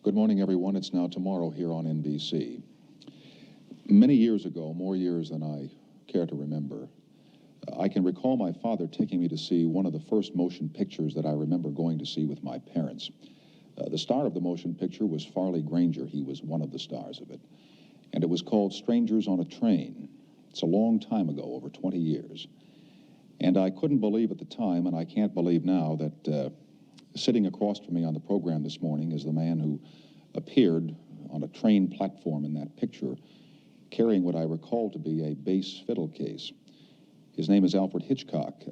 Good morning, everyone. It's now tomorrow here on NBC. Many years ago, more years than I care to remember, I can recall my father taking me to see one of the first motion pictures that I remember going to see with my parents. The star of the motion picture was Farley Granger. He was one of the stars of it. And it was called Strangers on a Train. It's a long time ago, over 20 years. And I couldn't believe at the time, and I can't believe now, that sitting across from me on the program this morning is the man who appeared on a train platform in that picture, carrying what I recall to be a bass fiddle case. His name is Alfred Hitchcock.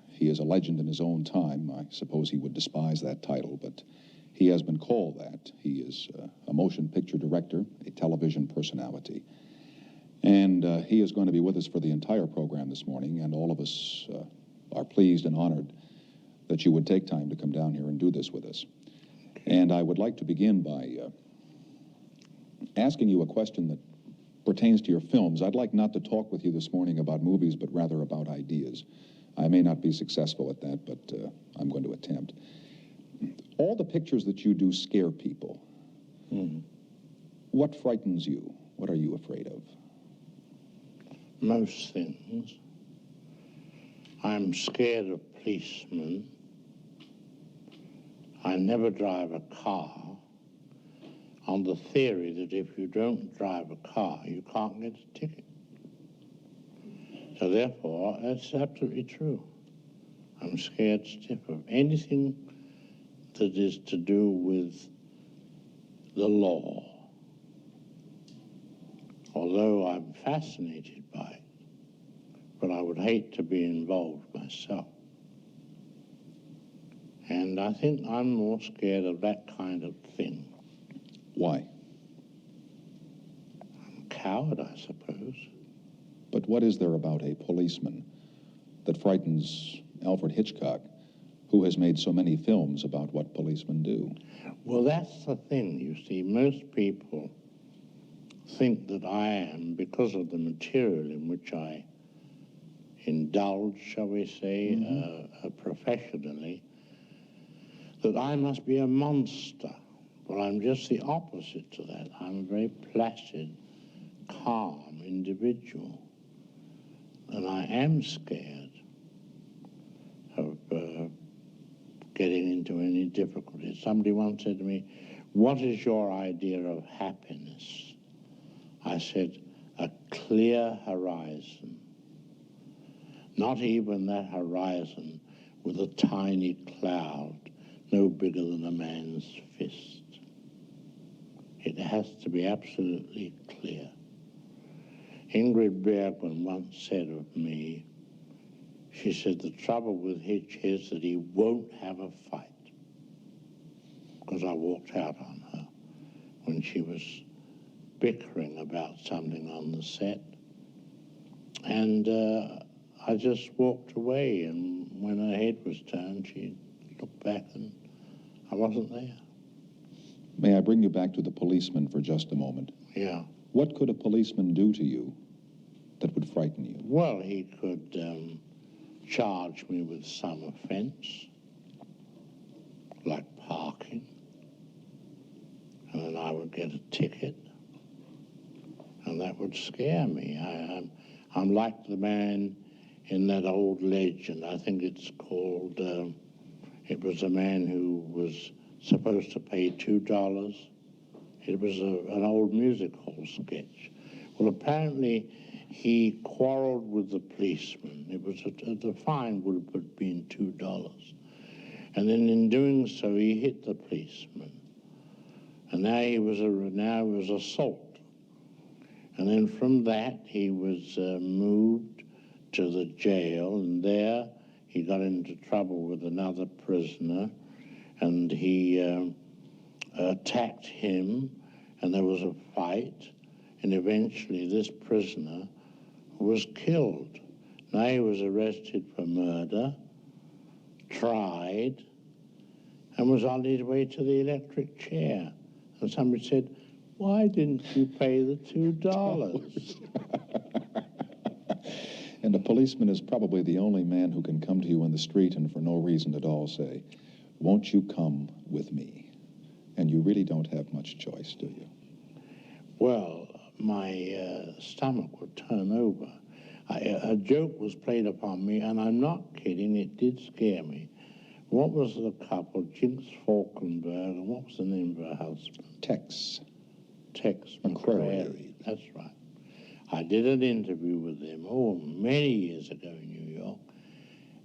He is a legend in his own time. I suppose he would despise that title, but he has been called that. He is a motion picture director, a television personality. And he is going to be with us for the entire program this morning, and all of us are pleased and honored that you would take time to come down here and do this with us. And I would like to begin by asking you a question that pertains to your films. I'd like not to talk with you this morning about movies, but rather about ideas. I may not be successful at that, but I'm going to attempt. All the pictures that you do scare people. Mm-hmm. What frightens you? What are you afraid of? Most things. I'm scared of policemen. I never drive a car on the theory that if you don't drive a car, you can't get a ticket. So therefore, that's absolutely true. I'm scared stiff of anything that is to do with the law. Although I'm fascinated by it, but I would hate to be involved myself. And I think I'm more scared of that kind of thing. Why? I'm a coward, I suppose. But what is there about a policeman that frightens Alfred Hitchcock, who has made so many films about what policemen do? Well, that's the thing, you see. Most people think that I am, because of the material in which I indulge, shall we say, professionally, that I must be a monster. But I'm just the opposite to that. I'm a very placid, calm individual. And I am scared of getting into any difficulties. Somebody once said to me, "What is your idea of happiness?" I said, "A clear horizon. Not even that horizon with a tiny cloud, no bigger than a man's fist. It has to be absolutely clear." Ingrid Bergman once said of me, she said, "The trouble with Hitch is that he won't have a fight." Because I walked out on her when she was bickering about something on the set. And I just walked away, and when her head was turned, she looked back and I wasn't there. May I bring you back to the policeman for just a moment? Yeah. What could a policeman do to you that would frighten you? Well, he could charge me with some offense, like parking, and then I would get a ticket, and that would scare me. I'm like the man in that old legend. I think it's called, it was a man who was supposed to pay $2. It was an old music hall sketch. Well, apparently he quarreled with the policeman. It was the fine would have been $2. And then in doing so, he hit the policeman. And now it was assault. And then from that, he was moved to the jail, and there he got into trouble with another prisoner, and he attacked him, and there was a fight, and eventually this prisoner was killed. Now he was arrested for murder, tried, and was on his way to the electric chair. And somebody said, "Why didn't you pay the $2? And a policeman is probably the only man who can come to you in the street and for no reason at all say, "Won't you come with me?" And you really don't have much choice, do you? Well, my stomach would turn over. A joke was played upon me, and I'm not kidding, it did scare me. What was the couple, Jinx Falkenberg, and what was the name of her husband? Tex. Tex McCrary. That's right. I did an interview with them, many years ago in New York,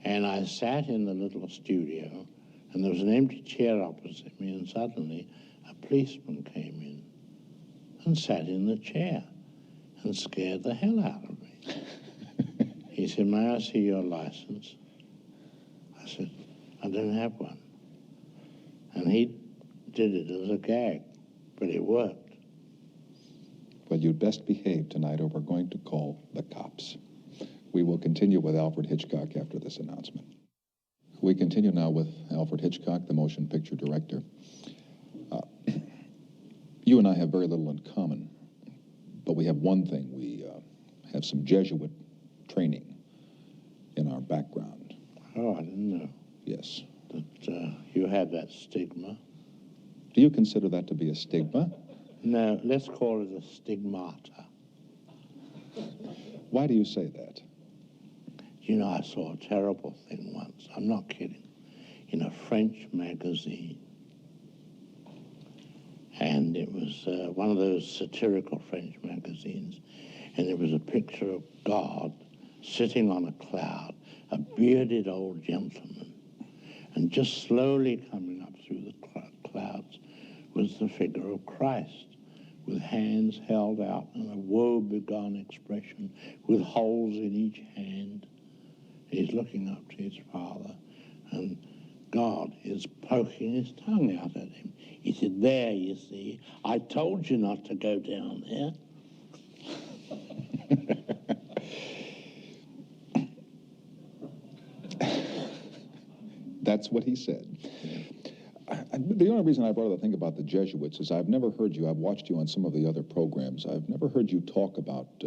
and I sat in the little studio, and there was an empty chair opposite me, and suddenly a policeman came in and sat in the chair and scared the hell out of me. He said, "May I see your license?" I said, "I don't have one." And he did it as a gag, but it worked. Well, you'd best behave tonight or we're going to call the cops. We will continue with Alfred Hitchcock after this announcement. We continue now with Alfred Hitchcock, the motion picture director. You and I have very little in common, but we have one thing. We have some Jesuit training in our background. Oh, I didn't know Yes. that you had that stigma. Do you consider that to be a stigma? No, let's call it a stigmata. Why do you say that? You know, I saw a terrible thing once, I'm not kidding, in a French magazine. And it was one of those satirical French magazines. And it was a picture of God sitting on a cloud, a bearded old gentleman. And just slowly coming up through the clouds was the figure of Christ, with hands held out and a woe-begone expression, with holes in each hand. He's looking up to his Father, and God is poking his tongue out at him. He said, "There, you see, I told you not to go down there." That's what he said. The only reason I brought up the thing about the Jesuits is I've never heard you, I've watched you on some of the other programs, I've never heard you talk about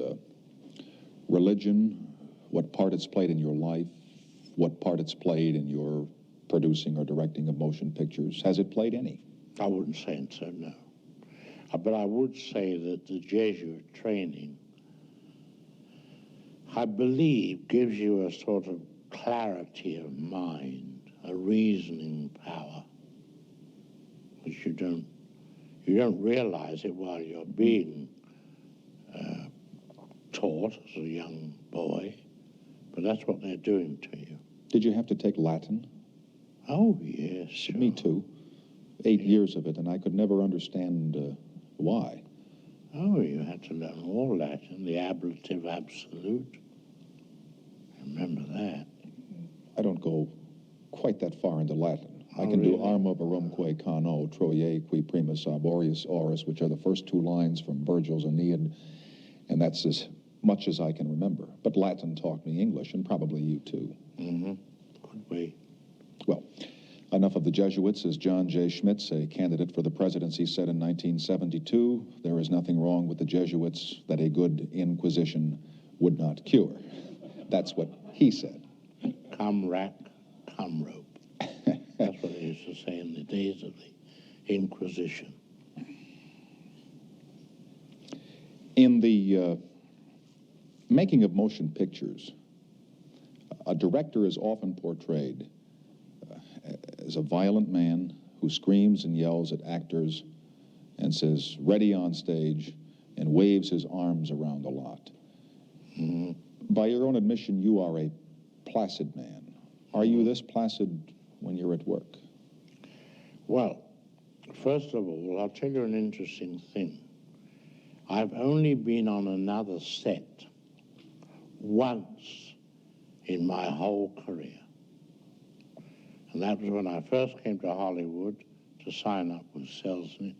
religion, what part it's played in your life, what part it's played in your producing or directing of motion pictures. Has it played any? I wouldn't say so, no. But I would say that the Jesuit training, I believe, gives you a sort of clarity of mind, a reasoning power, which you don't realize it while you're being taught as a young boy, but that's what they're doing to you. Did you have to take Latin? Oh, yes, sure. Me too. 8 years of it, and I could never understand why. Oh, you had to learn all Latin, the ablative absolute. Remember that. I don't go quite that far into Latin. I Oh, can really? do arma verumque cano, troie qui primus arborius oris, which are the first two lines from Virgil's Aeneid, and that's as much as I can remember. But Latin taught me English, and probably you too. Mm-hmm. Could be. Well, enough of the Jesuits. As John J. Schmitz, a candidate for the presidency, said in 1972, there is nothing wrong with the Jesuits that a good inquisition would not cure. That's what he said. Come rack, come rope. That's what they used to say in the days of the Inquisition. In the making of motion pictures, a director is often portrayed as a violent man who screams and yells at actors and says, "Ready on stage," and waves his arms around a lot. Mm-hmm. By your own admission, you are a placid man. Are you this placid when you're at work? Well, first of all, I'll tell you an interesting thing. I've only been on another set once in my whole career. And that was when I first came to Hollywood to sign up with Selznick,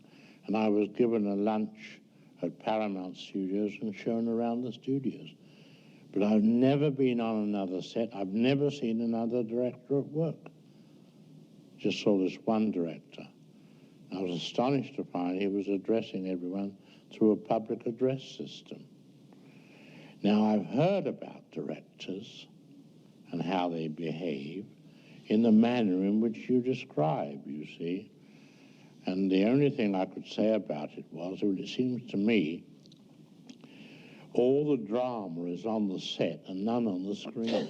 and I was given a lunch at Paramount Studios and shown around the studios. But I've never been on another set. I've never seen another director at work. Just saw this one director. I was astonished to find he was addressing everyone through a public address system. Now, I've heard about directors and how they behave in the manner in which you describe, you see. And the only thing I could say about it was, well, it seems to me all the drama is on the set and none on the screen.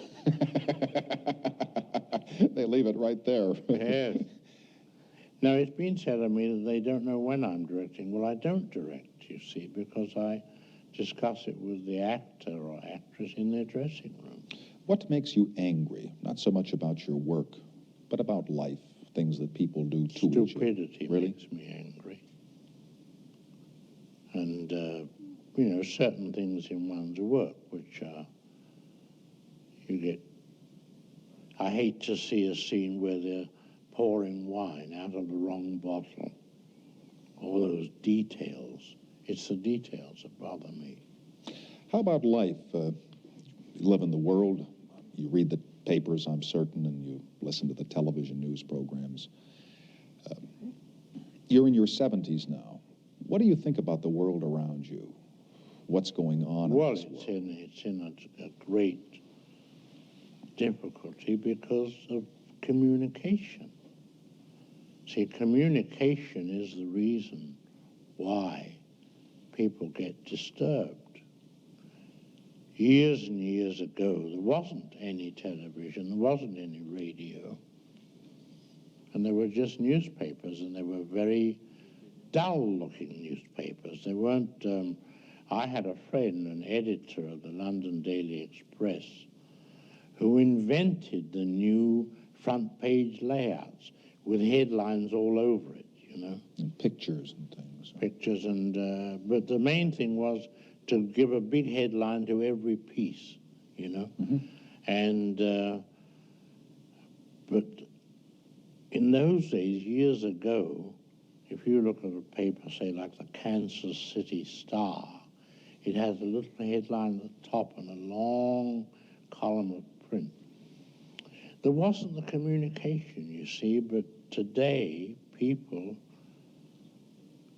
They leave it right there. Yes. Now, it's been said of me that they don't know when I'm directing. Well, I don't direct, you see, because I discuss it with the actor or actress in their dressing room. What makes you angry? Not so much about your work, but about life, things that people do to each other. Stupidity Really? makes me angry. And, you know, certain things in one's work, which you get... I hate to see a scene where they're pouring wine out of the wrong bottle. All those details. It's the details that bother me. How about life? You live in the world, you read the papers, I'm certain, and you listen to the television news programs. You're in your 70s now. What do you think about the world around you? What's going on Well, in this world? it's in a great difficulty because of communication. See, communication is the reason why people get disturbed. Years and years ago, there wasn't any television, there wasn't any radio, and there were just newspapers, and they were very dull-looking newspapers. They weren't... I had a friend, an editor of the London Daily Express, who invented the new front-page layouts with headlines all over it, you know. And pictures and things. Pictures and... but the main thing was to give a big headline to every piece, you know. Mm-hmm. And... but in those days, years ago, if you look at a paper, say, like the Kansas City Star, it has a little headline at the top and a long column of print. There wasn't the communication, you see, but today people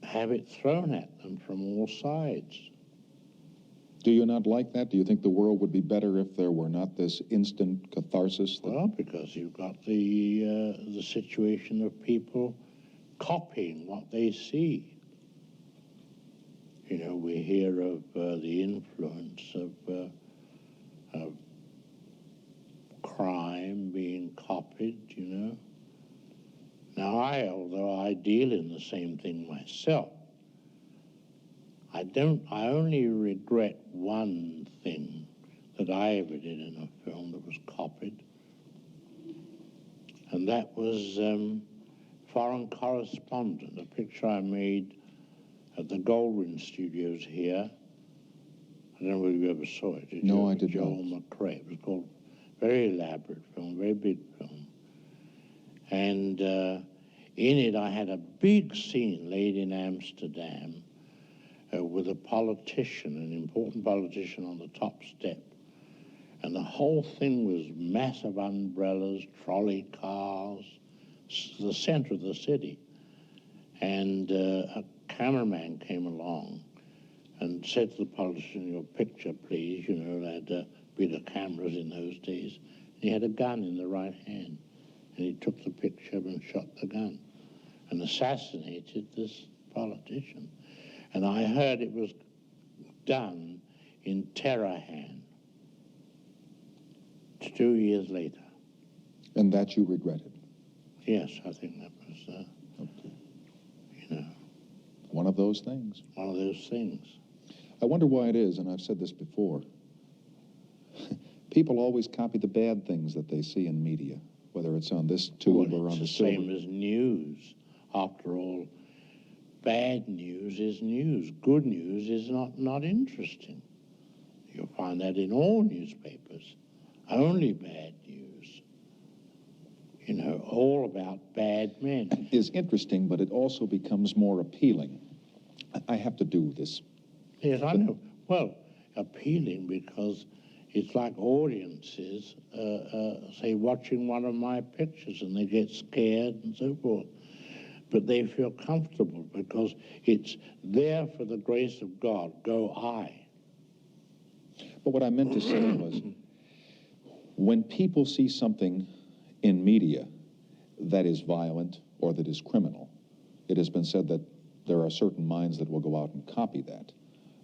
have it thrown at them from all sides. Do you not like that? Do you think the world would be better if there were not this instant catharsis? Well, because you've got the situation of people copying what they see. You know, we hear of the influence of crime being copied, you know. Now, although I deal in the same thing myself, I only regret one thing that I ever did in a film that was copied, and that was Foreign Correspondent, a picture I made at the Goldwyn Studios here. I don't know whether you ever saw it. No, I did Joel not. McRae. It was called, very elaborate film, very big film. And in it, I had a big scene laid in Amsterdam with a politician, an important politician on the top step. And the whole thing was massive umbrellas, trolley cars, the center of the city. And a cameraman came along and said to the politician, "Your picture, please." You know, they had bigger cameras in those days. And he had a gun in the right hand. And he took the picture and shot the gun and assassinated this politician. And I heard it was done in Tehran 2 years later. And that you regretted? Yes, I think that was, Okay. you know, One of those things. one of those things. I wonder why it is, and I've said this before. People always copy the bad things that they see in media, whether it's on this tube or on the silver. It's the same as news. After all, bad news is news. Good news is not interesting. You'll find that in all newspapers. Only bad news. You know, all about bad men. Is interesting, but it also becomes more appealing. I have to do this. Yes, I know. Well, appealing because it's like audiences, say, watching one of my pictures and they get scared and so forth. But they feel comfortable because it's there for the grace of God. Go I. But what I meant to say was, when people see something in media that is violent or that is criminal, it has been said that there are certain minds that will go out and copy that.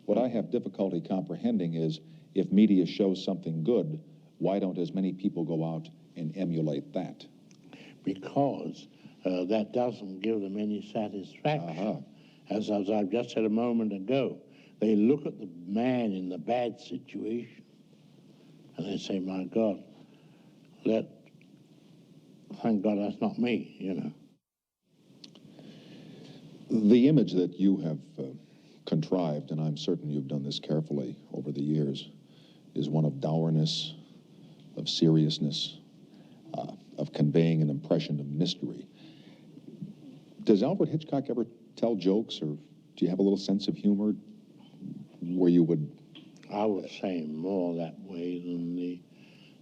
What I have difficulty comprehending is, if media shows something good, why don't as many people go out and emulate that? Because that doesn't give them any satisfaction. As I've just said a moment ago, they look at the man in the bad situation and they say, my God, thank God that's not me, you know. The image that you have contrived, and I'm certain you've done this carefully over the years, is one of dourness, of seriousness, of conveying an impression of mystery. Does Alfred Hitchcock ever tell jokes, or do you have a little sense of humor where you would... I would say more that way than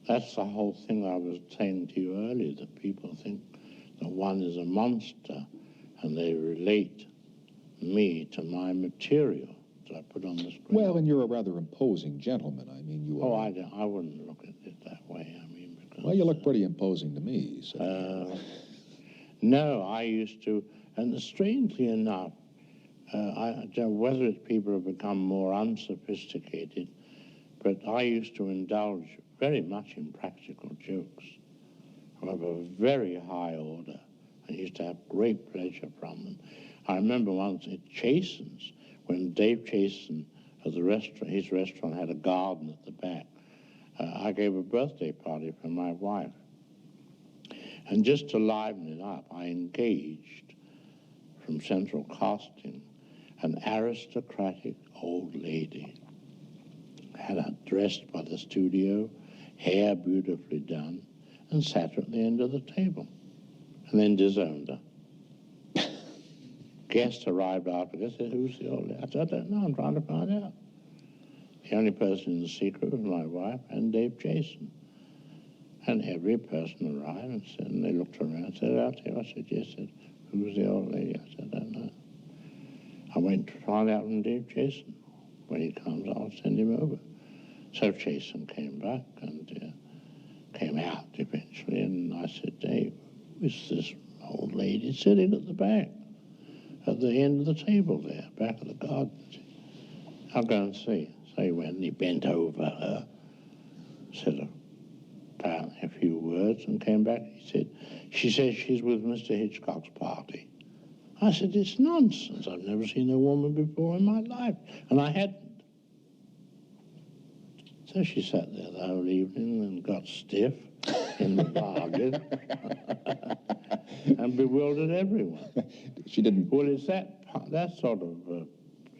that's the whole thing I was saying to you earlier, that people think that one is a monster and they relate me to my material that I put on the screen. Well, and you're a rather imposing gentleman. I mean, you are... I wouldn't look at it that way. I mean, because... Well, you look pretty imposing to me. So. No, I used to, and strangely enough, I don't know whether it's people have become more unsophisticated, but I used to indulge very much in practical jokes of a very high order. I used to have great pleasure from them. I remember once at Chasen's, when Dave Chasen, at the restaurant, his restaurant had a garden at the back. I gave a birthday party for my wife. And just to liven it up, I engaged from Central Casting an aristocratic old lady. Had her dressed by the studio, hair beautifully done, and sat her at the end of the table, and then disowned her. Guest arrived after, said, who's the old lady? I said, I don't know, I'm trying to find out. The only person in the secret was my wife and Dave Chasen. And every person arrived and they looked around and said, out there. I said, yes. I said, who's the old lady? I said, I don't know. I went to find out from Dave Chasen. When he comes, I'll send him over. So Chasen came back and came out eventually, and I said, Dave, who's this old lady sitting at the back, at the end of the table there, back of the garden? I'll go and see. So he went and he bent over her, said apparently a few words, and came back. He said, she says she's with Mr. Hitchcock's party. I said, it's nonsense. I've never seen a woman before in my life. And I hadn't. So she sat there the whole evening and got stiff in the bargain and bewildered everyone. She didn't... Well, it's that sort of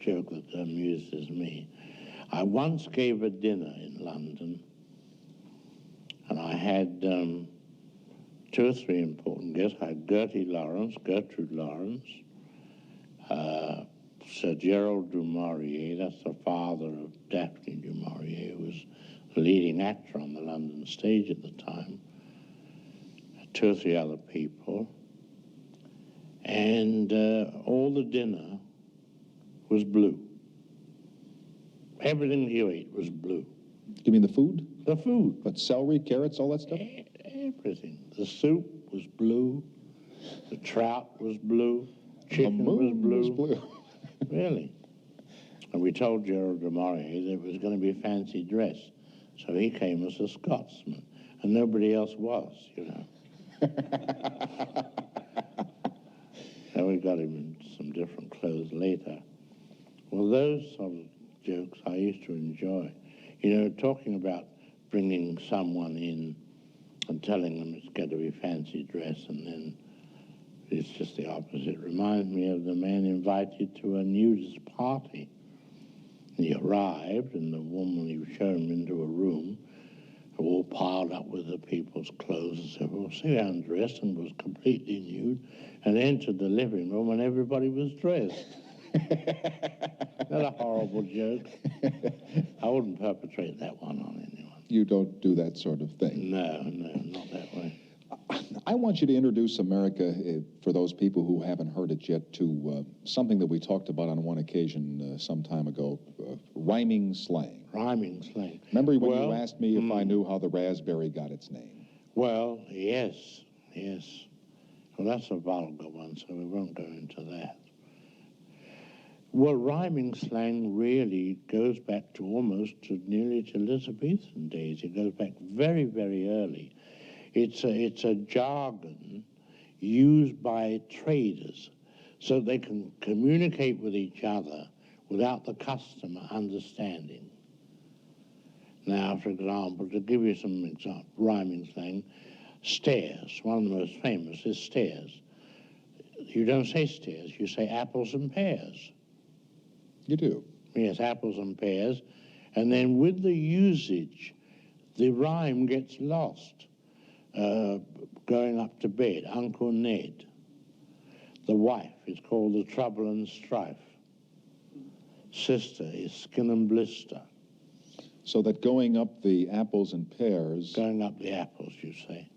joke that amuses me. I once gave a dinner in London, and I had 2 or 3 important guests. I had Gertrude Lawrence, Sir Gerald du Maurier, that's the father of Daphne du Maurier, who was the leading actor on the London stage at the time, 2 or 3 other people, and all the dinner was blue. Everything you ate was blue. You mean the food? The food. But celery, carrots, all that stuff? Everything. The soup was blue. The trout was blue. Chicken was blue. Really. And we told Gerald du Maurier that it was going to be a fancy dress. So he came as a Scotsman. And nobody else was, you know. And we got him in some different clothes later. Well, those sort of jokes I used to enjoy. You know, talking about bringing someone in and telling them it's going to be fancy dress, and then it's just the opposite. It reminds me of the man invited to a nudist party. He arrived, and the woman, he showed him into a room, all piled up with the people's clothes, and said, well, see, I undressed and was completely nude, and entered the living room, and everybody was dressed. Not a horrible joke. I wouldn't perpetrate that one on anyone. You don't do that sort of thing. No, not that way. I want you to introduce America, for those people who haven't heard it yet, to something that we talked about on one occasion some time ago, rhyming slang. Rhyming slang. Remember when you asked me if I knew how the raspberry got its name? Well, yes. Well, that's a vulgar one, so we won't go into that. Well, rhyming slang really goes back to almost nearly to Elizabethan days. It goes back very, very early. It's a jargon used by traders so they can communicate with each other without the customer understanding. Now, for example, to give you some rhyming slang, stairs, one of the most famous is stairs. You don't say stairs, you say apples and pears. You do? Yes, apples and pears. And then with the usage, the rhyme gets lost. Going up to bed, Uncle Ned. The wife is called the trouble and strife. Sister is skin and blister. So that going up the apples and pears... Going up the apples, you say.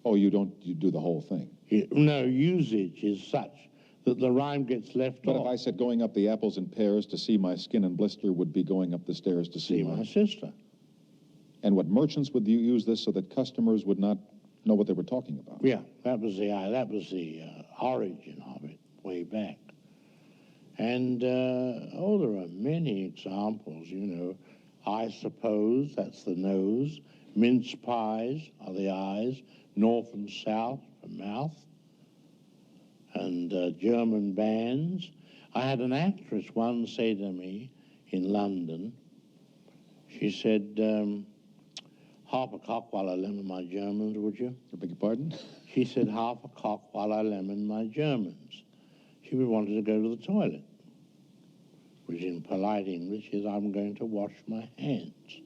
Oh, you do the whole thing? No, usage is such that the rhyme gets left off. But if I said going up the apples and pears to see my skin and blister would be going up the stairs to see my sister. And what merchants would you use this so that customers would not know what they were talking about? Yeah, that was the origin of it way back. And, there are many examples, you know. I suppose, that's the nose. Mince pies are the eyes. North and south for mouth. And German bands. I had an actress once say to me in London, she said, half a cock while I lemon my Germans, would you? I beg your pardon? She said, half a cock while I lemon my Germans. She wanted to go to the toilet, which in polite English is, I'm going to wash my hands.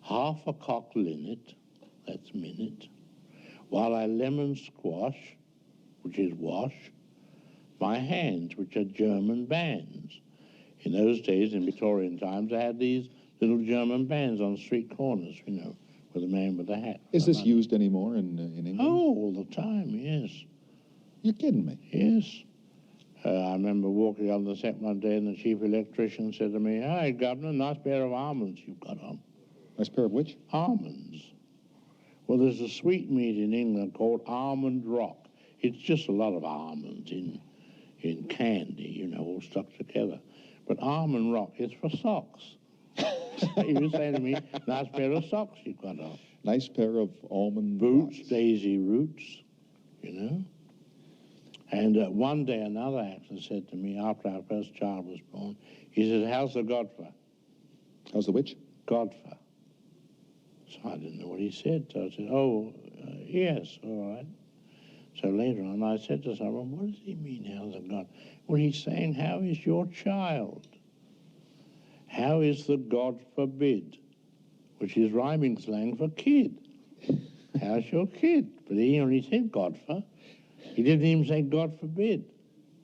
Half a cock linnet, that's minute, while I lemon squash, which is wash, my hands, which are German bands. In those days, in Victorian times, I had these little German bands on street corners, you know, with a man with a hat. Is this used anymore in England? Oh, all the time, yes. You're kidding me? Yes. I remember walking on the set one day and the chief electrician said to me, "Hi, Governor, nice pair of almonds you've got on." Nice pair of which? Almonds. Well, there's a sweetmeat in England called Almond Rock. It's just a lot of almonds in candy, you know, all stuck together. But Almond Rock is for socks. So he was saying to me, nice pair of socks you've got on. Nice pair of almond boots, rocks. daisy roots, you know. And one day another actor said to me after our first child was born, he said, how's the Godfer? How's the which? Godfer. So I didn't know what he said. So I said, yes, all right. So later on I said to someone, what does he mean, how's the God? Well, he's saying, how is your child? How is the God forbid? Which is rhyming slang for kid. How's your kid? But he only said Godfer. He didn't even say God forbid.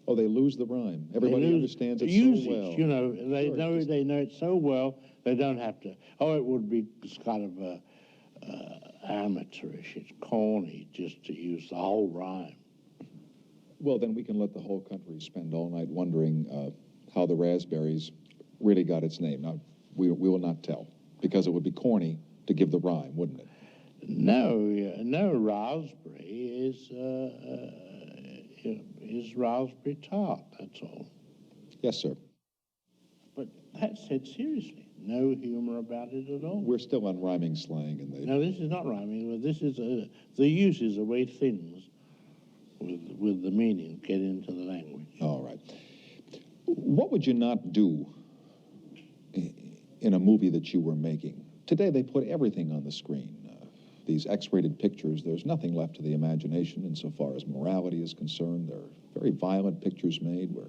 Oh, they lose the rhyme. Everybody understands it so well. You know, they know it so well, they don't have to. Oh, it would be kind of amateurish. It's corny just to use the whole rhyme. Well, then we can let the whole country spend all night wondering how the raspberries really got its name. Now, we will not tell, because it would be corny to give the rhyme, wouldn't it? No, raspberry is raspberry tart, that's all. Yes, sir. But that's said seriously. No humor about it at all. We're still on rhyming slang. No, this is not rhyming. This is the use is the way things with the meaning get into the language. All right. What would you not do in a movie that you were making? Today they put everything on the screen. These X-rated pictures, there's nothing left to the imagination insofar as morality is concerned. There are very violent pictures made where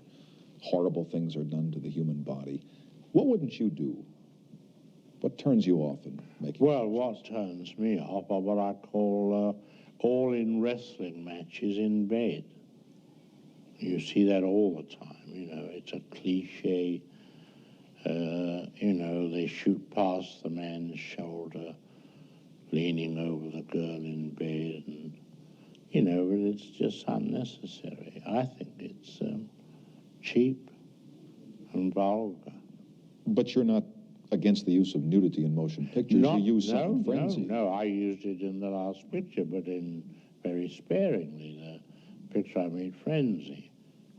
horrible things are done to the human body. What wouldn't you do? What turns you off in making Well, what turns me off are what I call all-in wrestling matches in bed. You see that all the time, you know, it's a cliche. You know, they shoot past the man's shoulder, leaning over the girl in bed, and, you know, but it's just unnecessary. I think it's cheap and vulgar. But you're not against the use of nudity in motion pictures. You use some frenzy. No, I used it in the last picture, but very sparingly. The picture I made, Frenzy,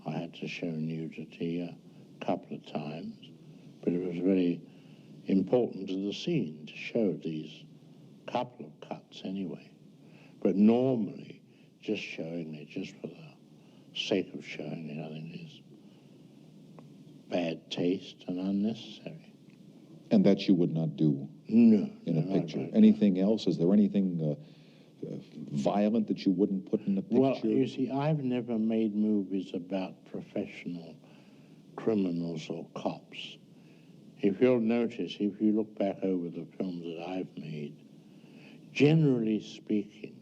I had to show nudity a couple of times, but it was very important to the scene to show these couple of cuts anyway. But normally, just showing it just for the sake of showing it, I think is bad taste and unnecessary. And that you would not do No. in a picture. Anything else? Is there anything violent that you wouldn't put in a picture? Well, you see, I've never made movies about professional criminals or cops. If you'll notice, if you look back over the films that I've made, generally speaking,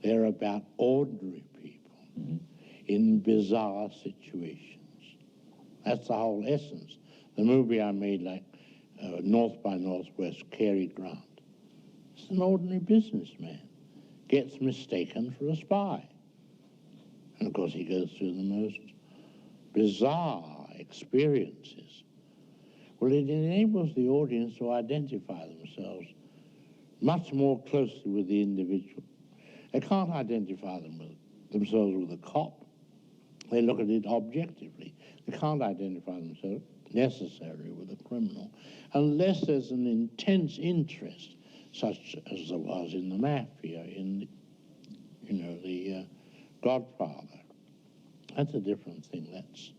they're about ordinary people in bizarre situations. That's the whole essence. The movie I made, like North by Northwest, Cary Grant, it's an ordinary businessman, gets mistaken for a spy. And of course he goes through the most bizarre experiences. Well, it enables the audience to identify themselves much more closely with the individual. They can't identify themselves with a cop. They look at it objectively. They can't identify themselves necessarily with a criminal unless there's an intense interest, such as there was in the mafia, in the Godfather. That's a different thing. That's,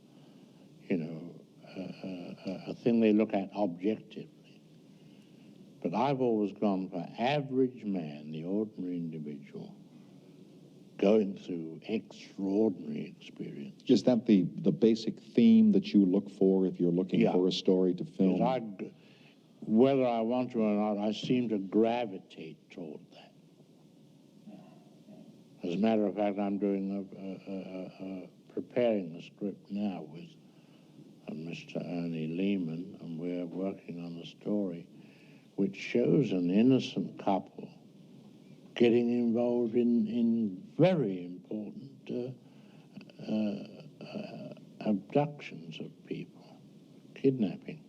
a thing they look at objectively. But I've always gone for average man, the ordinary individual, going through extraordinary experience. Is that the basic theme that you look for if you're looking for a story to film? Whether I want to or not, I seem to gravitate toward that. As a matter of fact, I'm doing preparing a script now with Mr. Ernie Lehman, and we're working on a story which shows an innocent couple getting involved in very important abductions of people, kidnapping.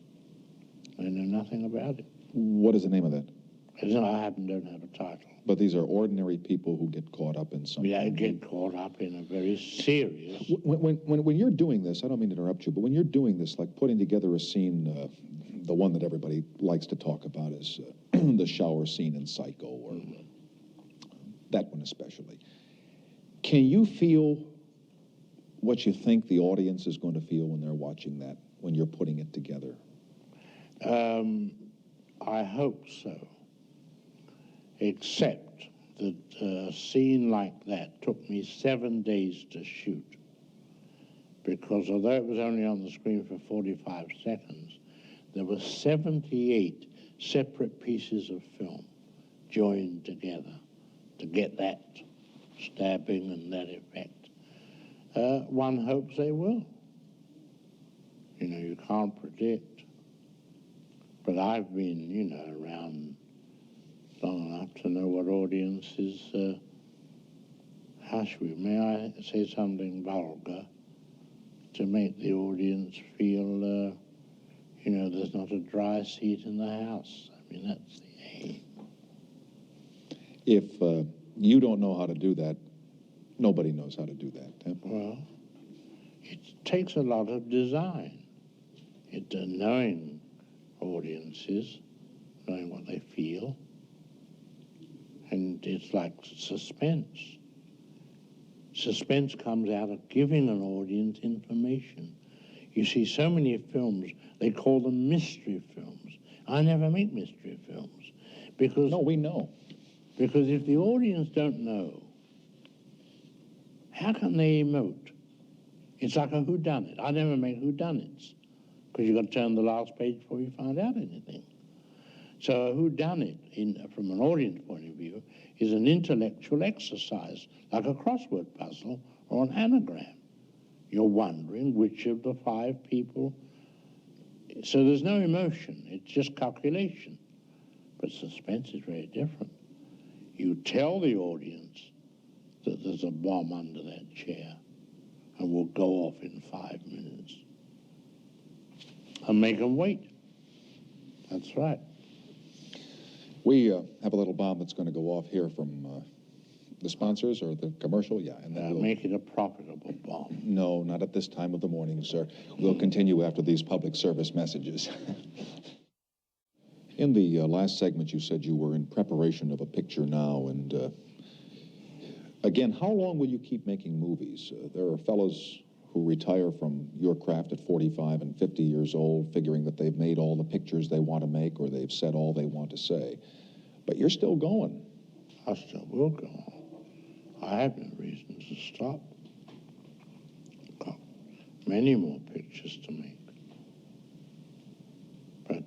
I know nothing about it. What is the name of that? I don't have a title. But these are ordinary people who get caught up in something. Yeah, get caught up in a very serious... When you're doing this, I don't mean to interrupt you, but when you're doing this, like putting together a scene, the one that everybody likes to talk about is the shower scene in Psycho, or that one especially. Can you feel what you think the audience is going to feel when they're watching that, when you're putting it together? I hope so. Except that a scene like that took me 7 days to shoot, because although it was only on the screen for 45 seconds, there were 78 separate pieces of film joined together to get that stabbing and that effect. One hopes they will. You can't predict. But I've been, around long enough to know what audiences, may I say something vulgar, to make the audience feel, there's not a dry seat in the house. I mean, that's the aim. If you don't know how to do that, nobody knows how to do that. Huh? Well, it takes a lot of design. Knowing audiences, knowing what they feel, and it's like suspense. Suspense comes out of giving an audience information. You see so many films, they call them mystery films. I never make mystery films because... No, we know. Because if the audience don't know, how can they emote? It's like a whodunit. I never make whodunits because you've got to turn the last page before you find out anything. So a whodunit, from an audience point of view, is an intellectual exercise, like a crossword puzzle or an anagram. You're wondering which of the 5 people. So there's no emotion. It's just calculation. But suspense is very different. You tell the audience that there's a bomb under that chair and will go off in 5 minutes. And make them wait. That's right. We have a little bomb that's going to go off here from The sponsors or the commercial? Yeah. And then Make it a profitable bomb. No, not at this time of the morning, sir. We'll continue after these public service messages. In the last segment, you said you were in preparation of a picture now, and again, how long will you keep making movies? There are fellows who retire from your craft at 45 and 50 years old, figuring that they've made all the pictures they want to make or they've said all they want to say. But you're still going. I still will go on. I have no reason to stop. I've got many more pictures to make. But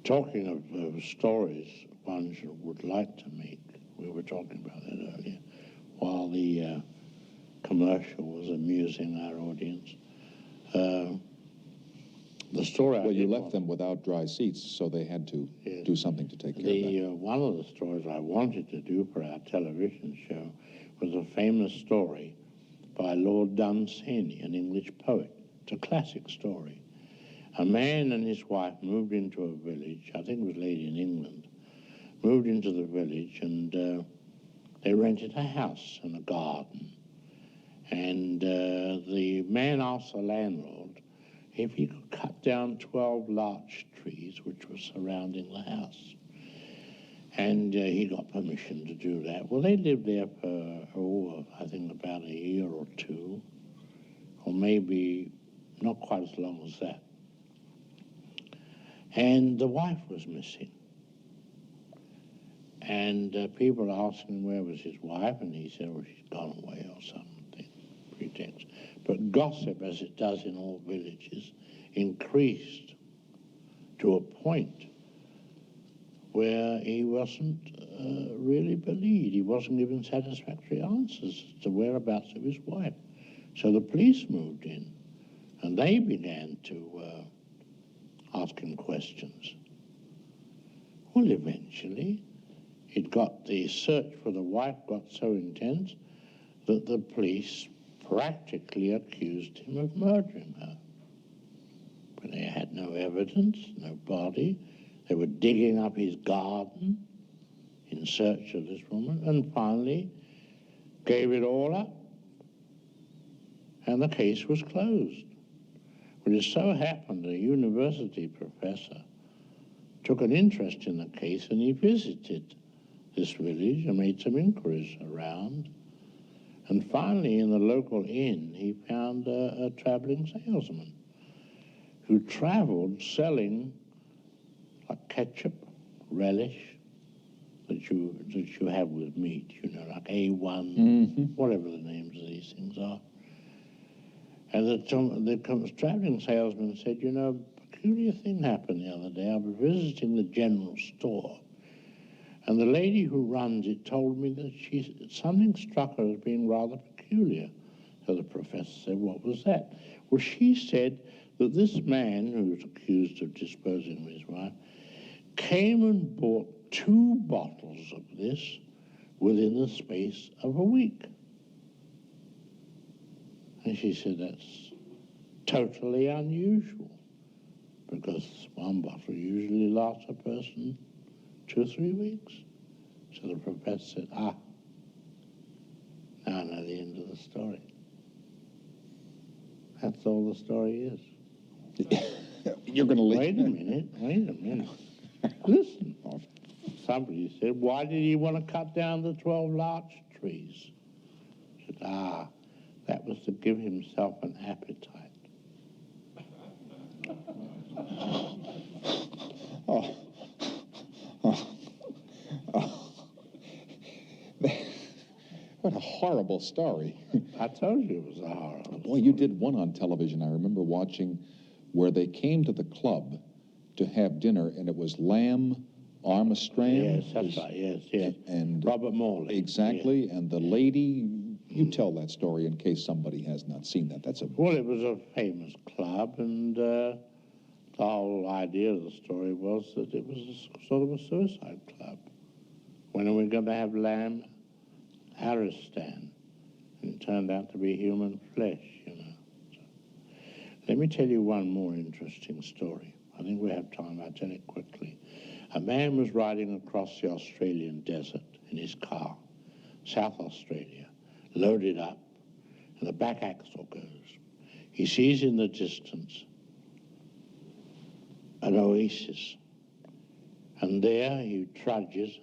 talking of stories one would like to make, we were talking about that earlier, while the commercial was amusing our audience. The story Well, you left them without dry seats, so they had to do something to take care of that. One of the stories I wanted to do for our television show was a famous story by Lord Dunsany, an English poet. It's a classic story. A man and his wife moved into a village, I think it was laid in England, moved into the village, and they rented a house and a garden. And the man asked the landlord if he could cut down 12 larch trees which were surrounding the house. And he got permission to do that. Well, they lived there for, I think about a year or two, or maybe not quite as long as that. And the wife was missing. And people asked him where was his wife, and he said, well, she's gone away or something, pretext. But gossip, as it does in all villages, increased to a point where he wasn't really believed. He wasn't given satisfactory answers as to whereabouts of his wife. So the police moved in, and they began to ask him questions. Well, eventually, the search for the wife got so intense that the police practically accused him of murdering her. But they had no evidence, no body. They were digging up his garden in search of this woman, and finally gave it all up. And the case was closed. But it so happened a university professor took an interest in the case, and he visited this village and made some inquiries around. And finally, in the local inn, he found a traveling salesman who traveled selling like ketchup, relish, that you have with meat, you know, like A1, whatever the names of these things are. And the traveling salesman said, you know, a peculiar thing happened the other day. I was visiting the general store, and the lady who runs it told me that something struck her as being rather peculiar. So the professor said, what was that? Well, she said that this man, who was accused of disposing of his wife, came and bought 2 bottles of this within the space of a week. And she said, that's totally unusual, because one bottle usually lasts a person 2 or 3 weeks. So the professor said, now I know the end of the story. That's all the story is. You're going to leave. Wait a minute. Listen. Somebody said, why did he want to cut down the 12 larch trees? I said, that was to give himself an appetite. What a horrible story. I told you it was a horrible Boy, you did one on television, I remember watching, where they came to the club to have dinner, and it was lamb armistrand. Yes, that's right, yes. And Robert Morley. Exactly, yes. and the lady, you tell that story in case somebody has not seen that. Well, it was a famous club, and the whole idea of the story was that it was sort of a suicide club. When are we going to have lamb Aristan? And it turned out to be human flesh, you know. So, let me tell you one more interesting story. I think we have time. I'll tell it quickly. A man was riding across the Australian desert in his car, South Australia, loaded up, and the back axle goes. He sees in the distance an oasis, and there he trudges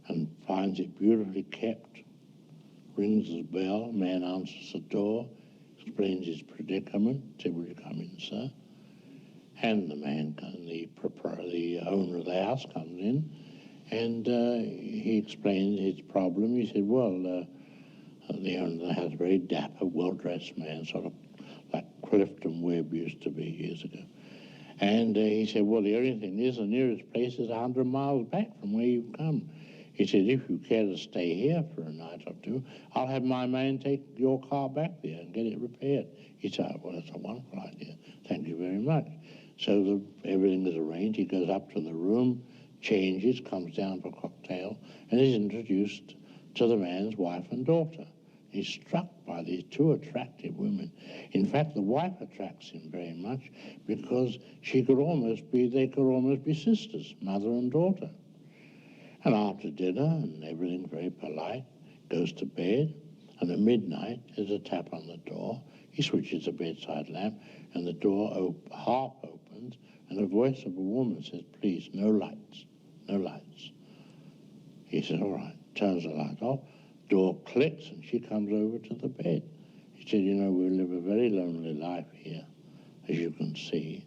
and finds it beautifully kept, rings the bell, man answers the door, explains his predicament, said, "Will you come in, sir?" And the man, the owner of the house comes in, and he explains his problem. He said, well, the owner of the house, a very dapper, well-dressed man, sort of like Clifton Webb used to be years ago. And he said, well, the only thing is the nearest place is 100 miles back from where you've come. He said, if you care to stay here for a night or two, I'll have my man take your car back there and get it repaired. He said, well, that's a wonderful idea. Thank you very much. So everything is arranged. He goes up to the room, changes, comes down for a cocktail, and is introduced to the man's wife and daughter. He's struck by these two attractive women. In fact, the wife attracts him very much because they could almost be sisters, mother and daughter. And after dinner, and everything very polite, goes to bed, and at midnight there's a tap on the door. He switches the bedside lamp, and the door half opens, and the voice of a woman says, please, no lights, no lights. He says, all right, turns the light off, door clicks, and she comes over to the bed. He said, you know, we live a very lonely life here, as you can see.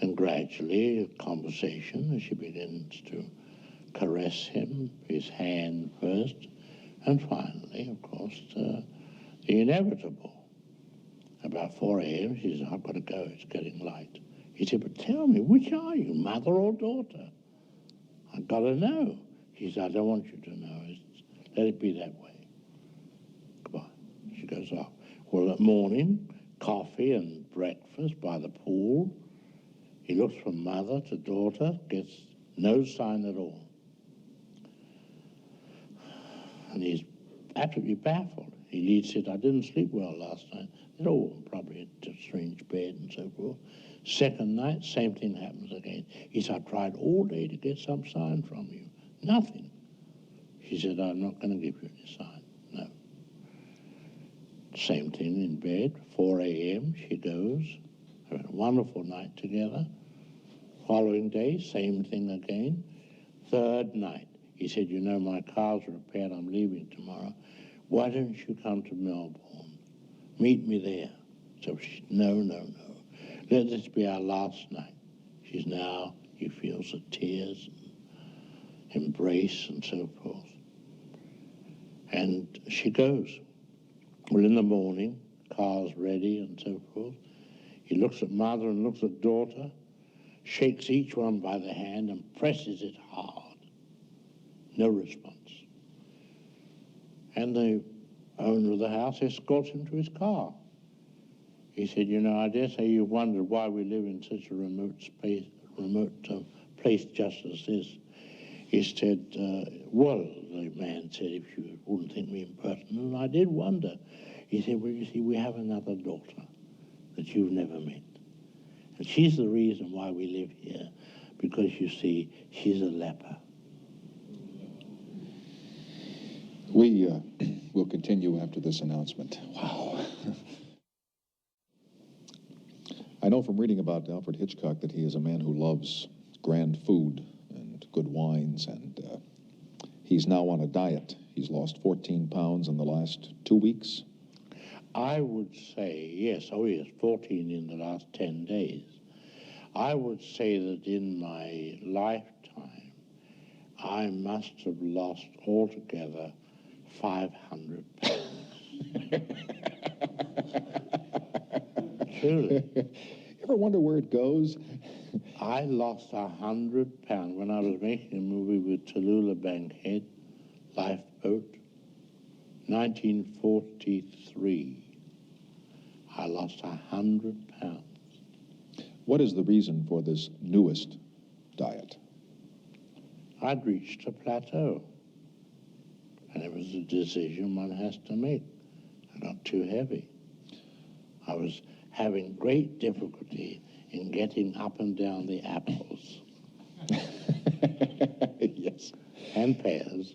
And gradually, a conversation, as she begins to caress him, his hand first, and finally, of course, the inevitable. About 4 a.m., she said, I've got to go, it's getting light. He said, but tell me, which are you, mother or daughter? I've got to know. She said, I don't want you to know. Let it be that way. Goodbye. She goes off. Well, that morning, coffee and breakfast by the pool. He looks from mother to daughter, gets no sign at all. And he's absolutely baffled. He leads it, I didn't sleep well last night. They're all probably in a strange bed and so forth. Second night, same thing happens again. He said, I've tried all day to get some sign from you. Nothing. She said, I'm not going to give you any sign. No. Same thing in bed, 4 a.m., she goes. Having a wonderful night together. Following day, same thing again. Third night, he said, you know, my car's repaired, I'm leaving tomorrow. Why don't you come to Melbourne? Meet me there. So she said, no, no, no. Let this be our last night. She's now, he feels the tears, and embrace and so forth. And she goes. Well, in the morning, car's ready and so forth. He looks at mother and looks at daughter, shakes each one by the hand and presses it hard. No response. And the owner of the house escorts him to his car. He said, you know, I dare say you've wondered why we live in such a remote place just as this. He said, well, the man said, if you wouldn't think me impertinent, I did wonder. He said, well, you see, we have another daughter that you've never met. And she's the reason why we live here, because, you see, she's a leper. We will continue after this announcement. Wow. I know from reading about Alfred Hitchcock that he is a man who loves grand food and good wines, and he's now on a diet. He's lost 14 pounds in the last 2 weeks. I would say, yes, 14 in the last 10 days. I would say that in my lifetime, I must have lost altogether 500 pounds. Truly. You ever wonder where it goes? I lost 100 pounds when I was making a movie with Tallulah Bankhead, Lifeboat, 1943. I lost 100 pounds. What is the reason for this newest diet? I'd reached a plateau, and it was a decision one has to make. I got too heavy. I was having great difficulty in getting up and down the apples. Yes. and pears.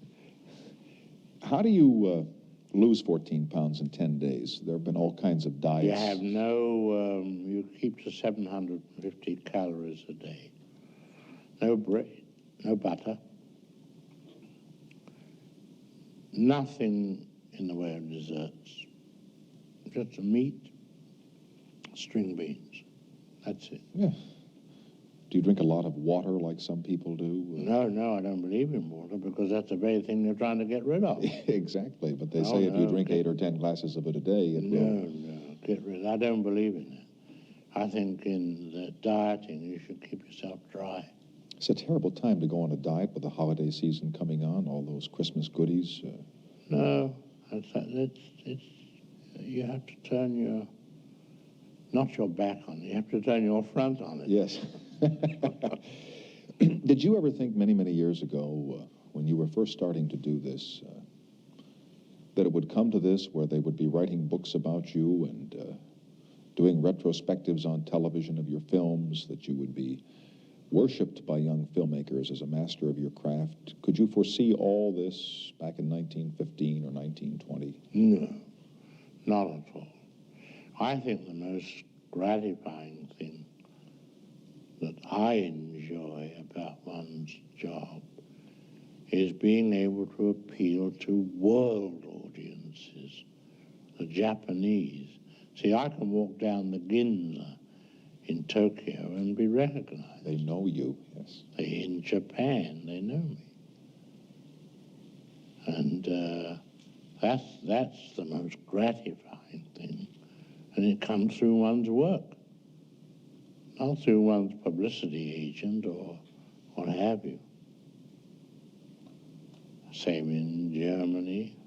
How do you lose 14 pounds in 10 days? There have been all kinds of diets. You have no, you keep to 750 calories a day. No bread, no butter, nothing in the way of desserts. Just meat, string beans. That's it. Yeah. Do you drink a lot of water like some people do? No, I don't believe in water because that's the very thing they're trying to get rid of. Exactly, but they say if you drink 8 or 10 glasses of it a day, it will... No, get rid of it. I don't believe in that. I think in the dieting, you should keep yourself dry. It's a terrible time to go on a diet with the holiday season coming on, all those Christmas goodies. No, you have to turn not your back on it, you have to turn your front on it. Yes. Did you ever think many, many years ago, when you were first starting to do this, that it would come to this where they would be writing books about you and doing retrospectives on television of your films, that you would be worshipped by young filmmakers as a master of your craft? Could you foresee all this back in 1915 or 1920? No, not at all. I think the most gratifying thing that I enjoy about one's job is being able to appeal to world audiences, the Japanese. See, I can walk down the Ginza in Tokyo and be recognized. They know you, yes. In Japan, they know me. And that's the most gratifying thing. And it comes through one's work, not through one's publicity agent or what have you. Same in Germany.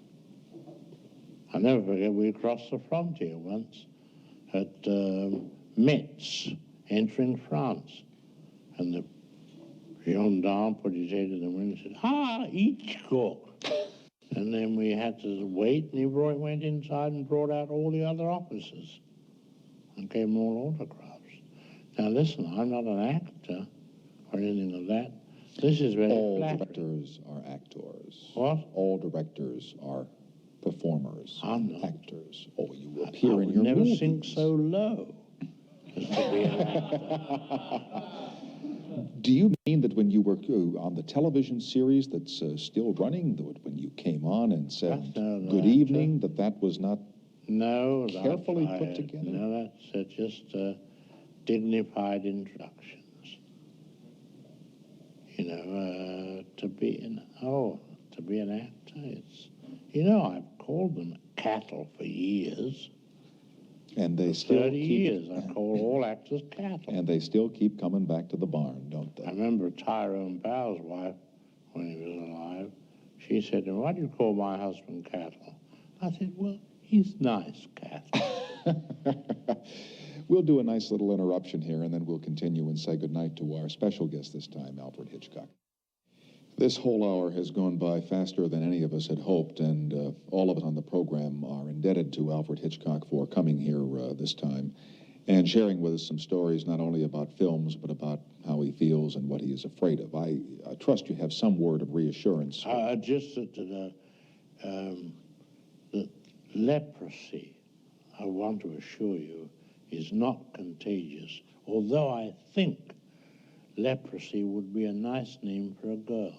I'll never forget, we crossed the frontier once at Metz, entering France. And the gendarme put his head in the window and said, "Ah, Hitchcock." And then we had to wait, and he went inside and brought out all the other officers and gave them all autographs. Now listen, I'm not an actor or anything like that. This is very All flattering. directors are actors. What? All directors are performers. I'm not. Actors. Oh, you appear I in would your never movies. sink so low as to be an actor. Do you mean that when you were on the television series that's still running, that when you came on and said good evening, that was not carefully put together? No, that's just dignified introductions. You know, to be an actor, it's, you know, I've called them cattle for years. And they for still 30 keep, years, I call all actors cattle. And they still keep coming back to the barn, don't they? I remember Tyrone Power's wife, when he was alive, she said to him, "Why do you call my husband cattle?" I said, "Well, he's nice cattle." We'll do a nice little interruption here, and then we'll continue and say goodnight to our special guest this time, Alfred Hitchcock. This whole hour has gone by faster than any of us had hoped, and all of us on the program are indebted to Alfred Hitchcock for coming here this time and sharing with us some stories not only about films, but about how he feels and what he is afraid of. I trust you have some word of reassurance. Just that the leprosy, I want to assure you, is not contagious, although I think leprosy would be a nice name for a girl.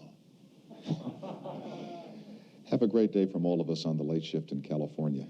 Have a great day from all of us on the late shift in California.